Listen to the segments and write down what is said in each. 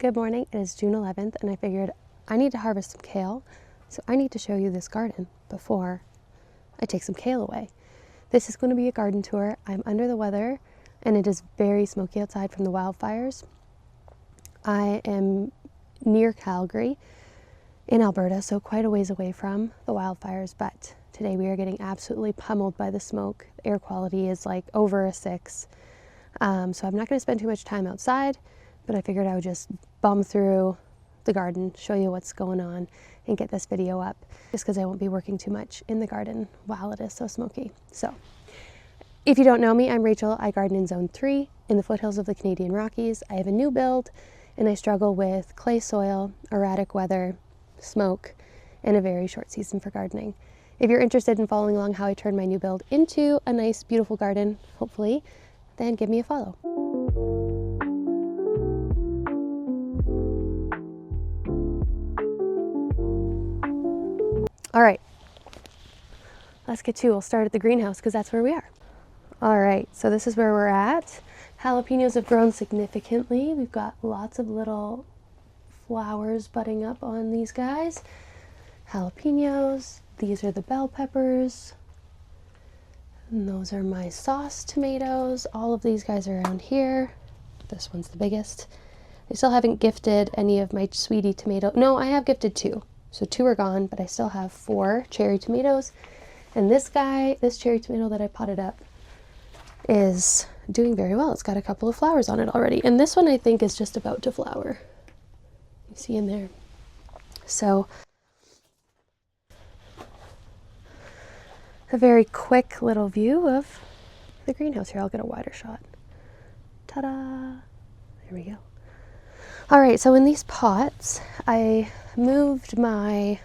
Good morning, it is June 11th and I figured I need to harvest some kale, so I need to show you this garden before I take some kale away. This is going to be a garden tour. I'm under the weather and it is very smoky outside from the wildfires. I am near Calgary in Alberta, so quite a ways away from the wildfires, but today we are getting absolutely pummeled by the smoke. The air quality is like over a 6, so I'm not going to spend too much time outside, but I figured I would just bum through the garden, show you what's going on, and get this video up, just because I won't be working too much in the garden while it is so smoky. So, if you don't know me, I'm Rachel. I garden in Zone 3 in the foothills of the Canadian Rockies. I have a new build, and I struggle with clay soil, erratic weather, smoke, and a very short season for gardening. If you're interested in following along how I turn my new build into a nice, beautiful garden, hopefully, then give me a follow. All right, let's get to, we'll start at the greenhouse because that's where we are. All right, so this is where we're at. Jalapenos have grown significantly. We've got lots of little flowers budding up on these guys. Jalapenos, these are the bell peppers. And those are my sauce tomatoes. All of these guys are around here. This one's the biggest. I still haven't gifted any of my sweetie tomato. No, I have gifted 2. So 2 are gone, but I still have 4 cherry tomatoes. And this guy, this cherry tomato that I potted up, is doing very well. It's got a couple of flowers on it already. And this one I think is just about to flower. You see in there. So a very quick little view of the greenhouse here. I'll get a wider shot. Ta-da! There we go. All right, so in these pots, I moved the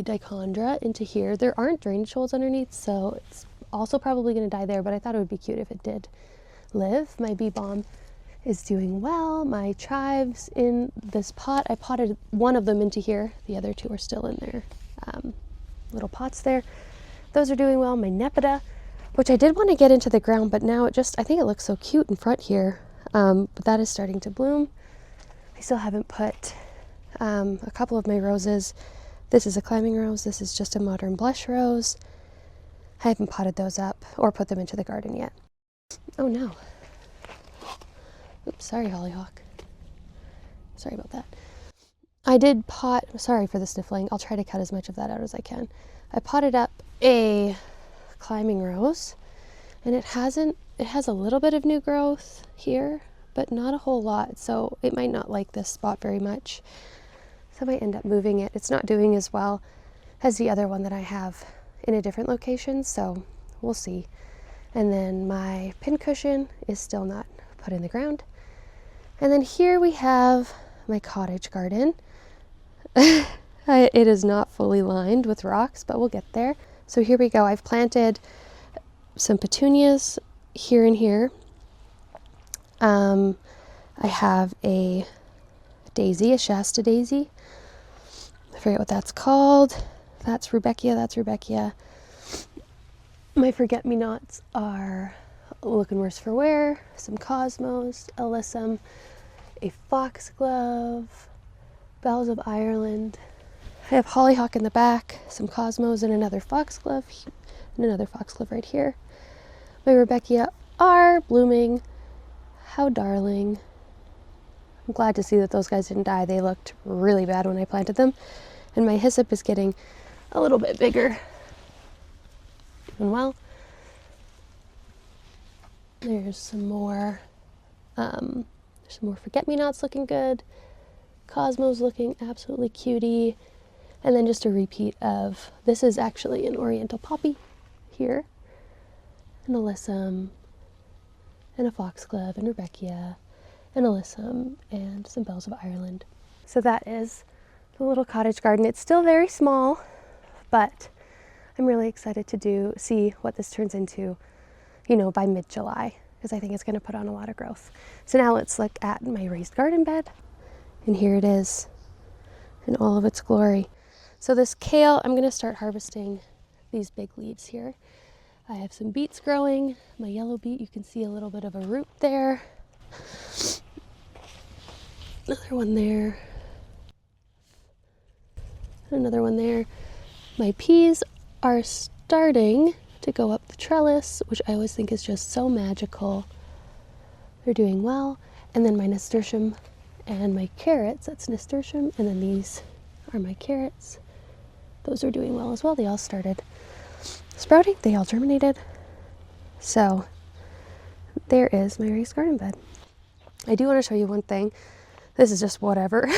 dichondra into here. There aren't drainage holes underneath, so it's also probably going to die there, but I thought it would be cute if it did live. My bee balm is doing well. My chives in this pot, I potted one of them into here. The other 2 are still in their little pots there. Those are doing well. My nepeta, which I did want to get into the ground, but now I think it looks so cute in front here. But that is starting to bloom. I still haven't put a couple of my roses. This is a climbing rose. This is just a modern blush rose. I haven't potted those up or put them into the garden yet. Oh no. Oops, sorry, hollyhock. Sorry about that. I did pot, sorry for the sniffling. I'll try to cut as much of that out as I can. I potted up a climbing rose, and it has a little bit of new growth here, but not a whole lot, so it might not like this spot very much. So I might end up moving it. It's not doing as well as the other one that I have in a different location, so we'll see. And then my pincushion is still not put in the ground. And then here we have my cottage garden. It is not fully lined with rocks, but we'll get there. So here we go. I've planted some petunias here and here. I have a daisy, a Shasta daisy. I forget what that's called. That's Rudbeckia. My forget-me-nots are looking worse for wear, some cosmos, alyssum, a foxglove, bells of Ireland. I have hollyhock in the back, some cosmos, and another foxglove right here. My Rudbeckia are blooming. How darling. I'm glad to see that those guys didn't die. They looked really bad when I planted them. And my hyssop is getting a little bit bigger. Doing well. There's some more forget-me-nots looking good. Cosmos looking absolutely cutie. And then just a repeat of, this is actually an oriental poppy here. An alyssum, and a foxglove, and Rudbeckia, and alyssum, and some bells of Ireland. So that is the little cottage garden. It's still very small, but I'm really excited to see what this turns into, by mid-July, because I think it's going to put on a lot of growth. So now let's look at my raised garden bed, and here it is in all of its glory. So this kale, I'm going to start harvesting these big leaves here. I have some beets growing. My yellow beet, you can see a little bit of a root there. Another one there. Another one there. My peas are starting to go up the trellis, which I always think is just so magical. They're doing well. And then my nasturtium and my carrots, that's nasturtium, and then these are my carrots. Those are doing well as well. They all started sprouting, they all germinated. So there is my raised garden bed. I do want to show you one thing. This is just whatever.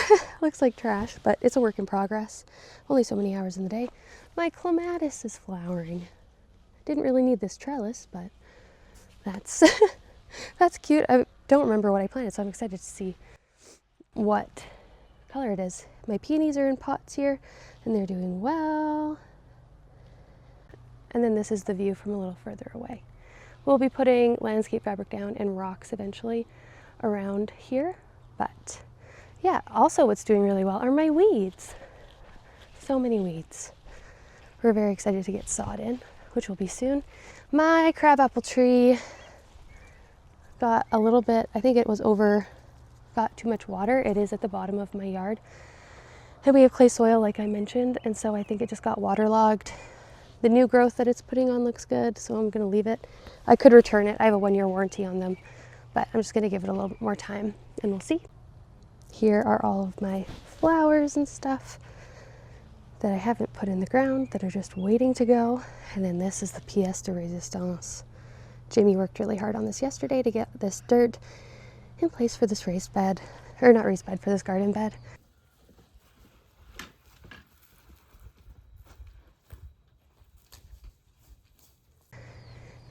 Looks like trash, but it's a work in progress. Only so many hours in the day. My clematis is flowering. Didn't really need this trellis, but that's that's cute. I don't remember what I planted, so I'm excited to see what color it is. My peonies are in pots here, and they're doing well. And then this is the view from a little further away. We'll be putting landscape fabric down and rocks eventually around here, but yeah, also what's doing really well are my weeds. So many weeds. We're very excited to get sod in, which will be soon. My crabapple tree got a little bit, I think it was got too much water. It is at the bottom of my yard. And we have clay soil, like I mentioned, and so I think it just got waterlogged. The new growth that it's putting on looks good, so I'm gonna leave it. I could return it. I have a 1-year warranty on them, but I'm just gonna give it a little bit more time and we'll see. Here are all of my flowers and stuff that I haven't put in the ground that are just waiting to go. And then this is the pièce de résistance. Jamie worked really hard on this yesterday to get this dirt in place for this raised bed, or not raised bed, for this garden bed.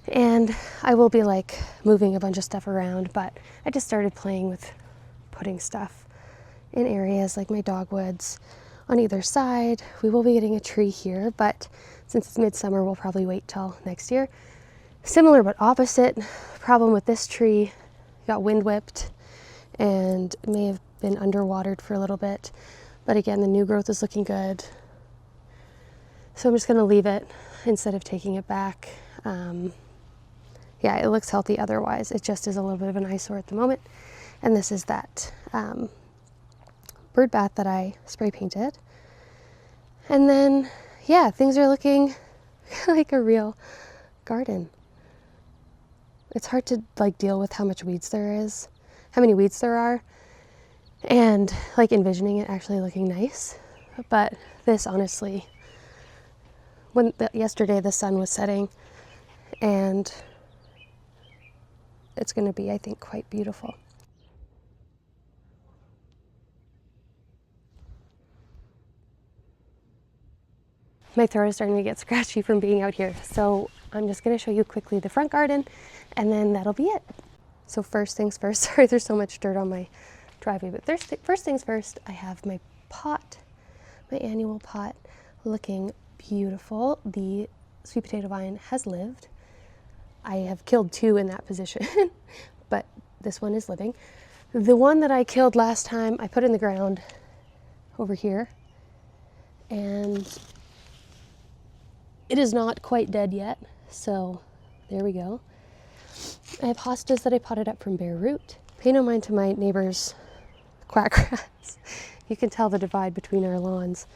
And I will be like moving a bunch of stuff around, but I just started playing with putting stuff in areas like my dogwoods on either side. We will be getting a tree here, but since it's midsummer, we'll probably wait till next year. Similar but opposite problem with this tree. Got wind whipped and may have been underwatered for a little bit, but again, the new growth is looking good. So I'm just gonna leave it instead of taking it back. Yeah, it looks healthy otherwise. It just is a little bit of an eyesore at the moment. And this is that bird bath that I spray painted. And then, yeah, things are looking like a real garden. It's hard to like deal with how much weeds there is, how many weeds there are, and like envisioning it actually looking nice. But this honestly, yesterday the sun was setting, and it's going to be, I think, quite beautiful. My throat is starting to get scratchy from being out here, so I'm just going to show you quickly the front garden, and then that'll be it. So first things first, sorry there's so much dirt on my driveway, but first things first, I have my pot, my annual pot, looking beautiful. The sweet potato vine has lived. I have killed 2 in that position, but this one is living. The one that I killed last time, I put in the ground over here, and it is not quite dead yet, so there we go. I have hostas that I potted up from bare root. Pay no mind to my neighbor's quackgrass. You can tell the divide between our lawns.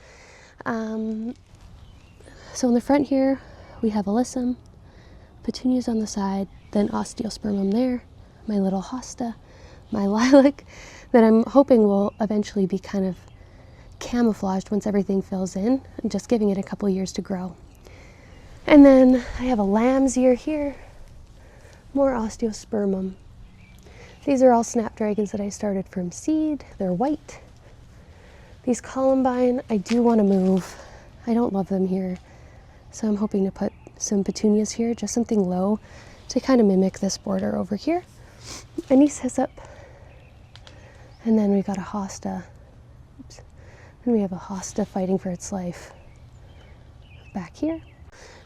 So in the front here, we have alyssum, petunias on the side, then osteospermum there, my little hosta, my lilac that I'm hoping will eventually be kind of camouflaged once everything fills in. I'm just giving it a couple years to grow. And then I have a lamb's ear here, more osteospermum. These are all snapdragons that I started from seed. They're white. These columbine, I do want to move. I don't love them here. So I'm hoping to put some petunias here, just something low to kind of mimic this border over here. Anise hyssop. And then we got a hosta. Oops. And we have a hosta fighting for its life back here.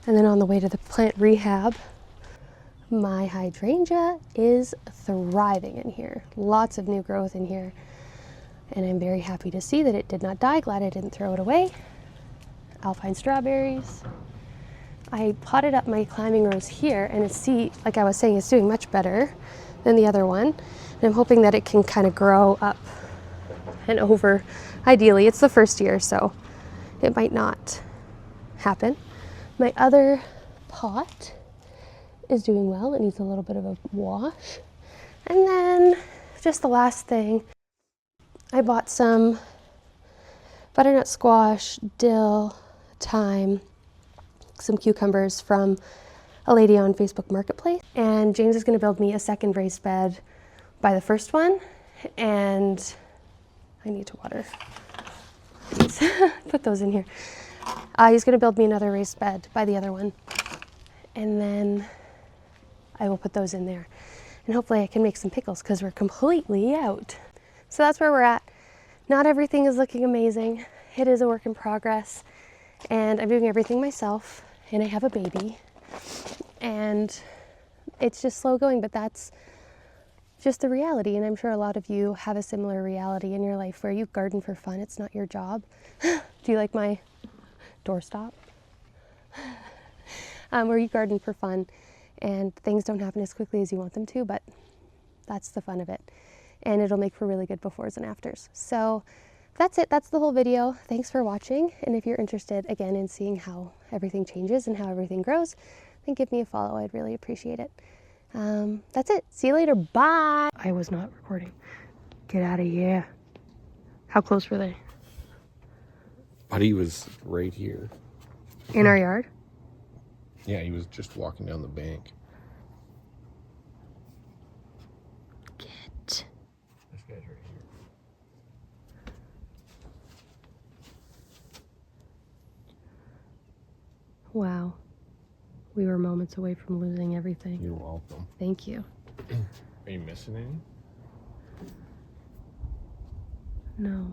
And then on the way to the plant rehab, my hydrangea is thriving in here. Lots of new growth in here. And I'm very happy to see that it did not die. Glad I didn't throw it away. Alpine strawberries. I potted up my climbing rose here, and like I was saying, it's doing much better than the other one. And I'm hoping that it can kind of grow up and over. Ideally, it's the first year, so it might not happen. My other pot is doing well. It needs a little bit of a wash. And then just the last thing, I bought some butternut squash, dill, thyme, some cucumbers from a lady on Facebook Marketplace. And James is going to build me a second raised bed by the first one. And I need to water these. Put those in here. He's going to build me another raised bed by the other one. And then I will put those in there. And hopefully I can make some pickles because we're completely out. So that's where we're at. Not everything is looking amazing. It is a work in progress. And I'm doing everything myself. And I have a baby. And it's just slow going, but that's just the reality. And I'm sure a lot of you have a similar reality in your life where you garden for fun. It's not your job. Do you like my doorstop? Where you garden for fun and things don't happen as quickly as you want them to, but that's the fun of it. And it'll make for really good befores and afters. So that's it. That's the whole video. Thanks for watching. And if you're interested again in seeing how everything changes and how everything grows, then give me a follow. I'd really appreciate it. That's it. See you later. Bye. I was not recording. Get out of here. How close were they? Buddy was right here. In our yard? Yeah, he was just walking down the bank. Get. This guy's right here. Wow. We were moments away from losing everything. You're welcome. Thank you. Are you missing any? No.